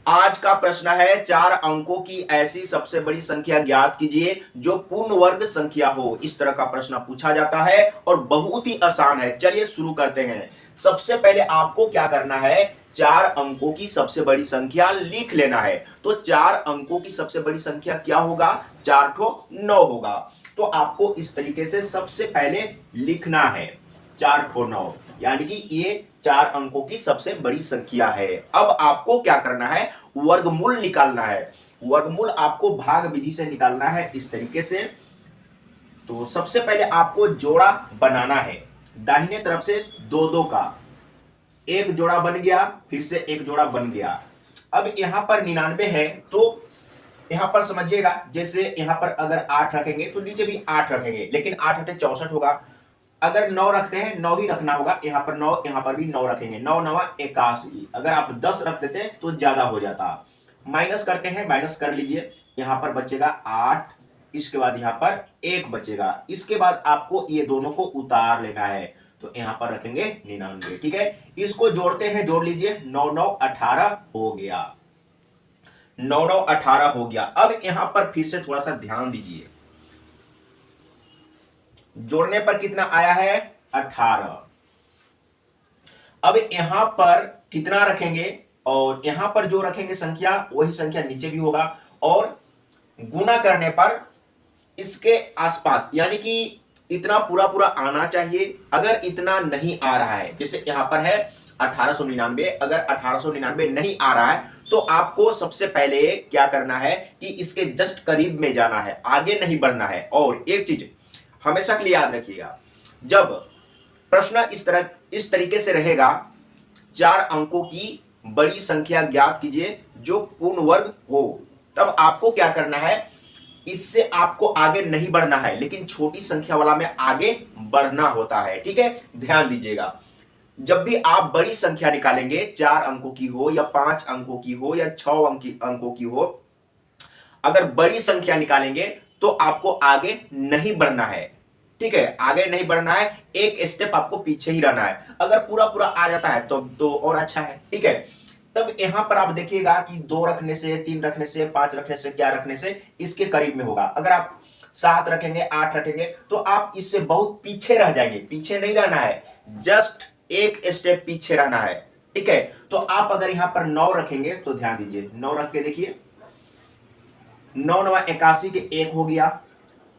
आज का प्रश्न है 4 अंकों की ऐसी सबसे बड़ी संख्या ज्ञात कीजिए जो पूर्ण वर्ग संख्या हो। इस तरह का प्रश्न पूछा जाता है और बहुत ही आसान है। चलिए शुरू करते हैं। सबसे पहले आपको क्या करना है, 4 अंकों की सबसे बड़ी संख्या लिख लेना है। तो 4 अंकों की सबसे बड़ी संख्या क्या होगा, 4 ठो 9 होगा। तो आपको इस तरीके से सबसे पहले लिखना है 4 ठो 9, यानी कि ये 4 अंकों की सबसे बड़ी संख्या है। अब आपको क्या करना है, वर्गमूल निकालना है। वर्गमूल आपको भाग विधि से निकालना है इस तरीके से। तो सबसे पहले आपको जोड़ा बनाना है, दाहिने तरफ से 2 का एक जोड़ा बन गया, फिर से एक जोड़ा बन गया। अब यहां पर 99 है तो यहां पर समझिएगा, जैसे यहां पर अगर 8 रखेंगे तो नीचे भी 8 रखेंगे, लेकिन 8 8 64 होगा। अगर 9 रखते हैं 9 ही रखना होगा, यहां पर 9, यहां पर भी 9 रखेंगे। 9 9 81। अगर आप 10 रख देते तो ज्यादा हो जाता। माइनस करते हैं, माइनस कर लीजिए। यहां पर बचेगा 8, इसके बाद यहां पर 1 बचेगा। इसके बाद आपको ये दोनों को उतार लेना है, तो यहां पर रखेंगे 99। ठीक है, इसको जोड़ते हैं, जोड़ लीजिए। 9 9 18 हो गया, 9 9 18 हो गया। अब यहां पर फिर से थोड़ा सा ध्यान दीजिए, जोड़ने पर कितना आया है, 18। अब यहां पर कितना रखेंगे, और यहां पर जो रखेंगे संख्या वही संख्या नीचे भी होगा, और गुना करने पर इसके आसपास, यानी कि इतना पूरा पूरा आना चाहिए। अगर इतना नहीं आ रहा है, जैसे यहां पर है 1899, अगर 1899 नहीं आ रहा है तो आपको सबसे पहले क्या करना है कि इसके जस्ट करीब में जाना है, आगे नहीं बढ़ना है। और एक चीज हमेशा के लिए याद रखिएगा, जब प्रश्न इस तरीके से रहेगा, 4 अंकों की बड़ी संख्या ज्ञात कीजिए जो पूर्ण वर्ग हो, तब आपको क्या करना है, इससे आपको आगे नहीं बढ़ना है, लेकिन छोटी संख्या वाला में आगे बढ़ना होता है। ठीक है, ध्यान दीजिएगा। जब भी आप बड़ी संख्या निकालेंगे, 4 अंकों की हो या 5 अंकों की हो या 6 अंकों की हो, अगर बड़ी संख्या निकालेंगे तो आपको आगे नहीं बढ़ना है। ठीक है, आगे नहीं बढ़ना है, एक स्टेप आपको पीछे ही रहना है। अगर पूरा पूरा आ जाता है तो और अच्छा है। ठीक है, तब यहां पर आप देखिएगा कि 2 रखने से, 3 रखने से, 5 रखने से, क्या रखने से इसके करीब में होगा। अगर आप 7 रखेंगे, 8 रखेंगे तो आप इससे बहुत पीछे रह जाएंगे। पीछे नहीं रहना है, जस्ट एक स्टेप पीछे रहना है। ठीक है, तो आप अगर यहां पर 9 रखेंगे तो ध्यान दीजिए, 9 रख के देखिए, 9 9 81 के 1 हो गया,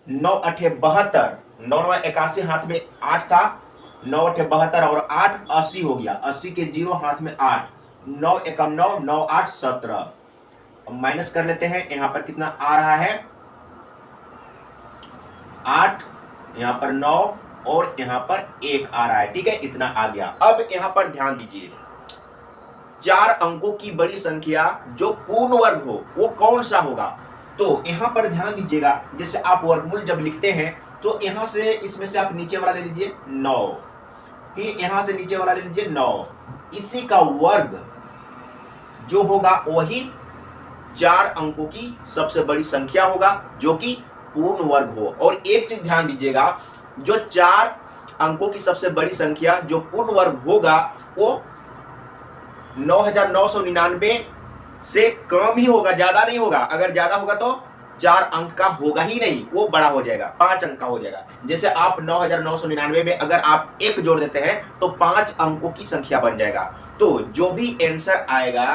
9 8 72, 9 9 81 हाथ में 8 था, 9 8 72 और 8 80 हो गया, 80 के 0 हाथ में 8, 9 1 9 9 8 17। माइनस कर लेते हैं, यहां पर कितना आ रहा है, 8, यहां पर 9 और यहां पर 1 आ रहा है। ठीक है, इतना आ गया। अब यहां पर ध्यान दीजिए, 4 अंकों की बड़ी संख्या जो पूर्ण वर्ग हो वो कौन सा होगा। तो यहां पर ध्यान दीजिएगा, जैसे आप वर्गमूल जब लिखते हैं तो यहां से, इसमें से आप नीचे वाला ले लीजिए 9, फिर यहां से नीचे वाला ले लीजिए 9, इसी का वर्ग जो होगा वही 4 अंकों की सबसे बड़ी संख्या होगा जो कि पूर्ण वर्ग हो। और एक चीज ध्यान दीजिएगा, जो 4 अंकों की सबसे बड़ी संख्या जो पूर्ण वर्ग होगा वो 9999 से कम ही होगा, ज्यादा नहीं होगा। अगर ज्यादा होगा तो 4 अंक का होगा ही नहीं, वो बड़ा हो जाएगा, 5 अंक का हो जाएगा। जैसे आप 9999 में अगर आप 1 जोड़ देते हैं तो 5 अंकों की संख्या बन जाएगा। तो जो भी आंसर आएगा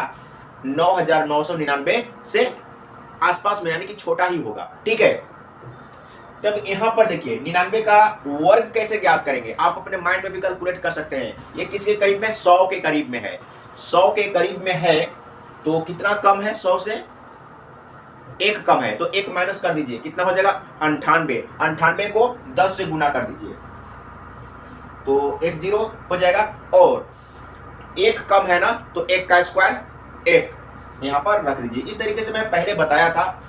9999 से आसपास में, यानी कि छोटा ही होगा। ठीक है, तब यहां पर देखिए 99 का वर्ग कैसे ज्ञात करेंगे, आप अपने माइंड में भी कैलकुलेट कर सकते हैं। ये किसके करीब में, 100 के करीब में है। 100 के करीब में है तो कितना कम है, 100 से 1 कम है, तो 1 माइनस कर दीजिए, कितना हो जाएगा, 98। 98 को 10 से गुना कर दीजिए तो 1 0 हो जाएगा। और 1 कम है ना, तो 1 का स्क्वायर 1 यहां पर रख दीजिए। इस तरीके से मैं पहले बताया था।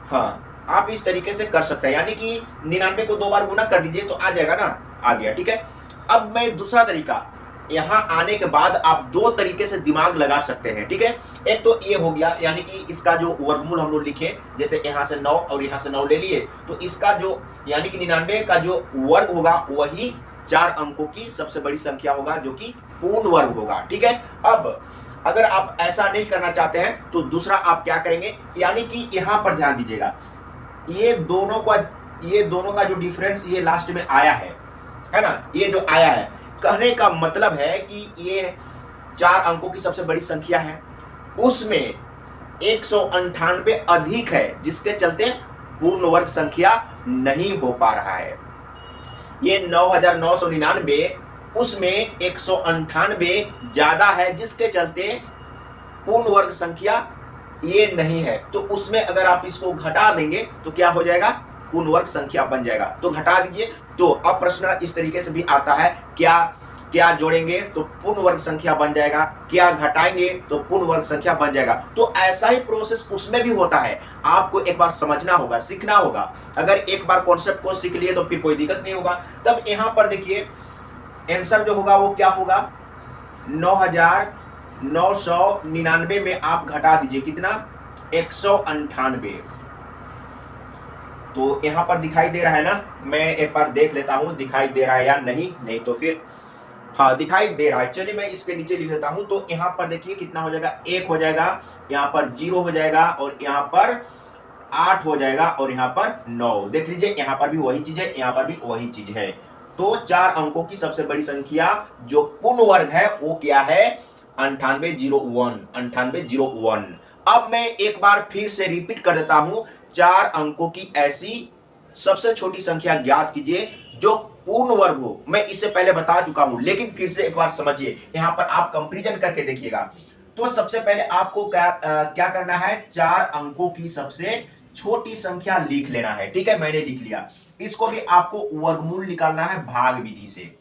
हाँ, आप इस तरीके से कर सकते हैं, यानी कि 99 को 2 बार गुना कर दीजिए तो आ जाएगा ना, आ गया। ठीक है, अब मैं दूसरा तरीका, यहां आने के बाद आप 2 तरीके से दिमाग लगा सकते हैं। ठीक है, एक तो ये हो गया, यानी कि इसका जो वर्गमूल हम लोग लिखे, जैसे यहां से 9 और यहां से 9 ले लिए, तो इसका जो, यानी कि 99 का जो वर्ग होगा वही 4 अंकों की सबसे बड़ी संख्या होगा जो कि पूर्ण वर्ग होगा। ठीक है, अब अगर आप ऐसा नहीं करना चाहते हैं तो दूसरा आप क्या करेंगे, यानी कि यहां पर ध्यान दीजिएगा, ये दोनों का जो डिफरेंस ये लास्ट में आया है ना, ये जो आया है, कहने का मतलब है कि ये 4 अंकों की सबसे बड़ी संख्या है, उसमें 198 अधिक है, जिसके चलते पूर्ण वर्ग संख्या नहीं हो पा रहा है। ये 9999, उसमें 198 ज्यादा है, जिसके चलते पूर्ण वर्ग संख्या ये नहीं है। तो उसमें अगर आप इसको घटा देंगे तो क्या हो जाएगा, पूर्ण वर्ग संख्या बन जाएगा। तो घटा दीजिए। तो अब प्रश्न इस तरीके से भी आता है, क्या जोड़ेंगे तो पूर्ण वर्ग संख्या बन जाएगा, क्या घटाएंगे तो पूर्ण वर्ग संख्या बन जाएगा। तो ऐसा ही प्रोसेस उसमें भी होता है, आपको एक बार समझना होगा, सीखना होगा। अगर एक बार कॉन्सेप्ट को सीख लिए तो फिर कोई दिक्कत नहीं होगा। तब यहां पर देखिए आंसर जो होगा वो क्या होगा, 9999 में आप घटा दीजिए कितना, 198। तो यहां पर दिखाई दे रहा है ना, मैं एक बार देख लेता हूं दिखाई दे रहा है या नहीं, नहीं तो फिर हाँ दिखाई दे रहा है। चलिए मैं इसके नीचे लिख देता हूं। तो यहां पर देखिए कितना हो जाएगा, 1 हो जाएगा, यहां पर 0 हो जाएगा, और यहां पर 8 हो जाएगा, और यहां पर 9। देख लीजिए यहां पर भी वही चीज है, यहां पर भी वही चीज है। तो 4 अंकों की सबसे बड़ी संख्या जो पूर्ण वर्ग है वो क्या है, 9801। अब मैं एक बार फिर से रिपीट कर देता हूं, 4 अंकों की ऐसी सबसे छोटी संख्या ज्ञात कीजिए जो पूर्ण वर्ग हो। मैं इससे पहले बता चुका हूं, लेकिन फिर से एक बार समझिए, यहां पर आप कंपैरिजन करके देखिएगा। तो सबसे पहले आपको क्या करना है, 4 अंकों की सबसे छोटी संख्या लिख लेना है। ठीक है, मैंने लिख लिया। इसको भी आपको वर्गमूल निकालना है भाग विधि से।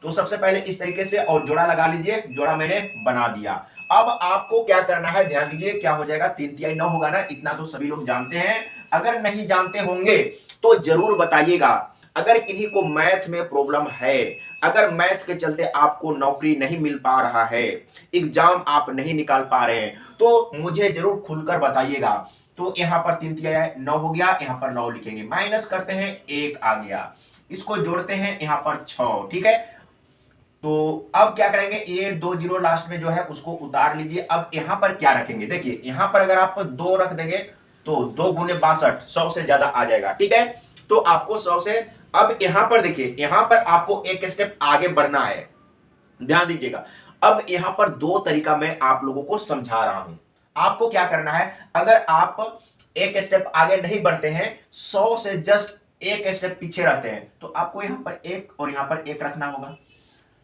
तो सबसे पहले इस तरीके से, और जोड़ा लगा लीजिए, जोड़ा मैंने बना दिया। अब आपको क्या करना है, ध्यान दीजिए, क्या हो जाएगा, 3 तिहाई 9 होगा ना, इतना तो सभी लोग जानते हैं। अगर नहीं जानते होंगे तो जरूर बताइएगा। अगर इन्हीं को मैथ में प्रॉब्लम है, अगर मैथ के चलते आपको नौकरी नहीं मिल पा रहा है, एग्जाम आप नहीं निकाल पा रहे हैं, तो मुझे जरूर खुलकर बताइएगा। तो यहां पर 3 तिहाई 9 हो गया, यहां पर 9 लिखेंगे, माइनस करते हैं 1 आ गया, इसको जोड़ते हैं यहां पर 6। ठीक है, तो अब क्या करेंगे, ये 2 जीरो लास्ट में जो है उसको उतार लीजिए। अब यहां पर क्या रखेंगे, देखिए यहां पर अगर आप 2 रख देंगे तो 2 गुने 62, 100 से ज्यादा आ जाएगा। ठीक है, तो आपको 100 से, अब यहां पर देखिए, यहां पर आपको एक स्टेप आगे बढ़ना है, ध्यान दीजिएगा। अब यहां पर 2 तरीका मैं आप लोगों को समझा रहा हूं। आपको क्या करना है, अगर आप एक स्टेप आगे नहीं बढ़ते हैं, 100 से जस्ट एक स्टेप पीछे रहते हैं, तो आपको यहां पर 1 और यहां पर 1 रखना होगा।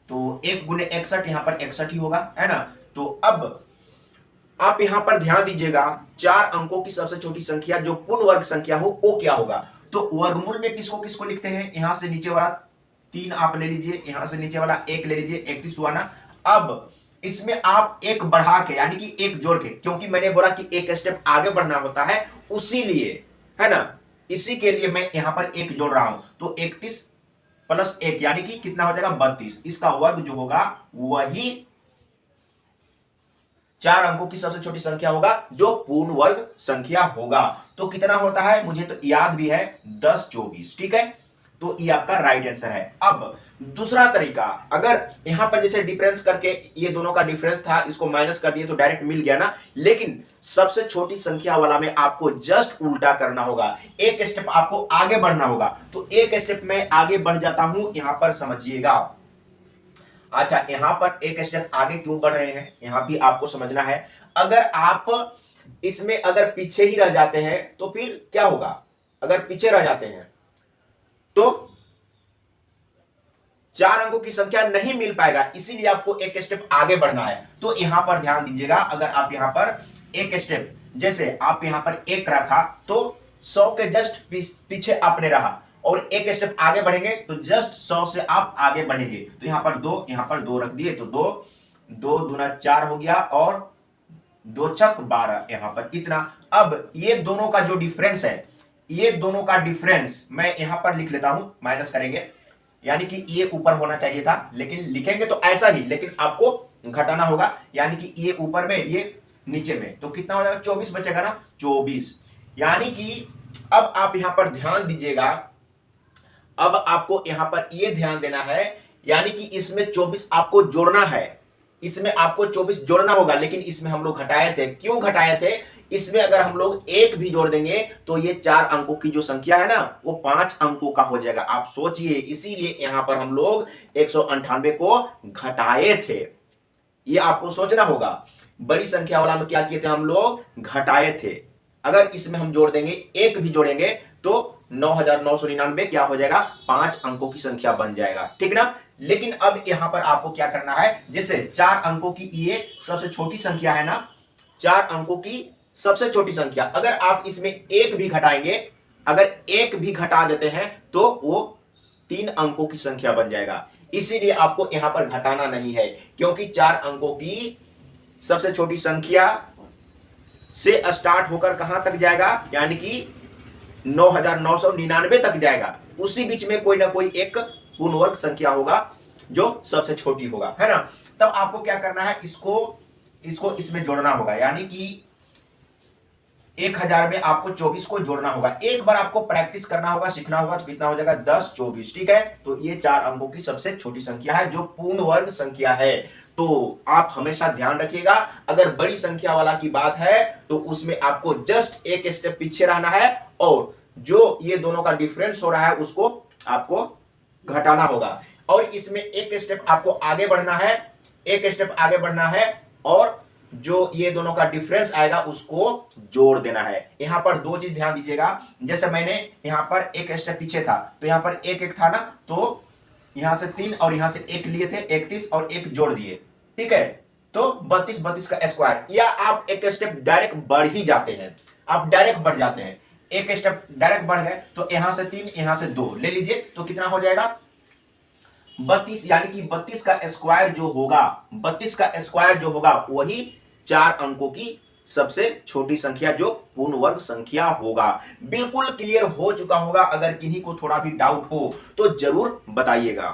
तो 1 गुने 61, यहां पर 61 ही होगा, है ना। तो अब आप यहां पर ध्यान दीजिएगा, 4 अंकों की सबसे छोटी संख्या जो पूर्ण वर्ग संख्या हो वो क्या होगा। तो वर्गमूल में किसको किसको लिखते हैं, यहां से नीचे वाला 3 आप ले लीजिए, यहां से नीचे वाला 1 ले लीजिए, 31 हुआ ना। अब इसमें आप 1 बढ़ा के, यानी कि 1 जोड़ के, क्योंकि मैंने बोला कि एक स्टेप आगे बढ़ना होता है, उसी लिए, है ना, इसी के लिए मैं यहां पर 1 जोड़ रहा हूं। तो 31 प्लस 1 यानी कि कितना हो जाएगा, 32। इसका वर्ग जो होगा वही 4 अंकों की सबसे छोटी संख्या होगा जो पूर्ण वर्ग संख्या होगा। तो कितना होता है, मुझे तो याद भी है, 10 24। ठीक है, तो ये आपका राइट आंसर है। अब दूसरा तरीका, अगर यहां पर जैसे डिफरेंस करके, ये दोनों का डिफरेंस था, इसको माइनस कर दिए तो डायरेक्ट मिल गया ना, लेकिन सबसे छोटी संख्या वाला में आपको जस्ट उल्टा करना होगा, एक स्टेप आपको आगे बढ़ना होगा। तो एक स्टेप में आगे बढ़ जाता हूं, यहां पर समझिएगा। अच्छा, यहां पर एक स्टेप आगे क्यों बढ़ रहे हैं, यहां भी आपको समझना है। अगर आप इसमें अगर पीछे ही रह जाते हैं तो फिर क्या होगा, अगर पीछे रह जाते हैं तो 4 अंकों की संख्या नहीं मिल पाएगा, इसीलिए आपको एक स्टेप आगे बढ़ना है। तो यहां पर ध्यान दीजिएगा, अगर आप यहां पर एक स्टेप, जैसे आप यहां पर 1 रखा तो 100 के जस्ट पीछे आपने रहा, और एक स्टेप आगे बढ़ेंगे तो जस्ट 100 से आप आगे बढ़ेंगे। तो यहां पर 2, यहां पर 2 रख दिए, तो 2 दूना 4 हो गया, और 2 छक 12, यहां पर कितना। अब ये दोनों का जो डिफरेंस है, ये दोनों का डिफरेंस मैं यहां पर लिख लेता हूं, माइनस करेंगे, यानी कि ये ऊपर होना चाहिए था, लेकिन लिखेंगे तो ऐसा ही, लेकिन आपको घटाना होगा, यानी कि ये ऊपर में, ये नीचे में, तो कितना हो जाएगा, 24 बचेगा ना, 24। यानी कि अब आप यहां पर ध्यान दीजिएगा, अब आपको यहां पर ये ध्यान देना है, यानी कि इसमें 24 आपको जोड़ना है, इसमें आपको 24 जोड़ना होगा, लेकिन इसमें हम लोग घटाए थे। क्यों घटाए थे? इसमें अगर हम लोग एक भी जोड़ देंगे तो ये 4 अंकों की जो संख्या है ना वो 5 अंकों का हो जाएगा। आप सोचिए, इसीलिए यहां पर हम लोग 198 को घटाए थे। ये आपको सोचना होगा। बड़ी संख्या वाला में क्या किए थे हम लोग? घटाए थे। अगर इसमें हम जोड़ देंगे, एक भी जोड़ेंगे तो 9999 क्या हो जाएगा? 5 अंकों की संख्या बन जाएगा, ठीक ना। लेकिन अब यहां पर आपको क्या करना है, जैसे 4 अंकों की ये सबसे छोटी संख्या है ना, 4 अंकों की सबसे छोटी संख्या, अगर आप इसमें एक भी घटाएंगे, अगर एक भी घटा देते हैं तो वो 3 अंकों की संख्या बन जाएगा। इसीलिए आपको यहां पर घटाना नहीं है, क्योंकि 4 अंकों की सबसे छोटी संख्या से स्टार्ट होकर कहां तक जाएगा, यानी कि 9999 तक जाएगा। उसी बीच में कोई ना कोई एक पूर्ण वर्ग संख्या होगा जो सबसे छोटी होगा, है ना। तब आपको क्या करना है, इसको इसमें जोड़ना होगा, यानी कि 1000 में आपको 24 को जोड़ना होगा। एक बार आपको प्रैक्टिस करना होगा, सीखना होगा, तो कितना हो जाएगा? 10 24, ठीक है। तो ये 4 अंकों की सबसे छोटी संख्या है जो पूर्ण वर्ग संख्या है। तो आप हमेशा ध्यान रखिएगा, अगर बड़ी संख्या वाला की बात है तो उसमें आपको जस्ट एक स्टेप पीछे रहना है, और जो ये दोनों का डिफरेंस हो रहा है उसको आपको घटाना होगा। और इसमें एक स्टेप आपको आगे बढ़ना है, एक स्टेप आगे बढ़ना है, और जो ये दोनों का डिफरेंस आएगा उसको जोड़ देना है। यहां पर 2 चीज ध्यान दीजिएगा। जैसे मैंने यहां पर एक स्टेप पीछे था तो यहां पर एक था ना, तो यहां से 3 और यहां से 1 लिए थे, 31 और 1 जोड़ दिए, ठीक है। तो 32 32 का स्क्वायर, या आप एक स्टेप डायरेक्ट बढ़ ही जाते हैं, आप डायरेक्ट बढ़ जाते हैं, एक स्टेप डायरेक्ट बढ़ गए तो यहां से 3 यहां से 2 ले लीजिए, तो कितना हो जाएगा? 32, यानी कि 32 का स्क्वायर जो होगा, 32 का स्क्वायर जो होगा वही 4 अंकों की सबसे छोटी संख्या जो पूर्ण वर्ग संख्या होगा। बिल्कुल क्लियर हो चुका होगा। अगर किन्हीं को थोड़ा भी डाउट हो तो जरूर बताइएगा।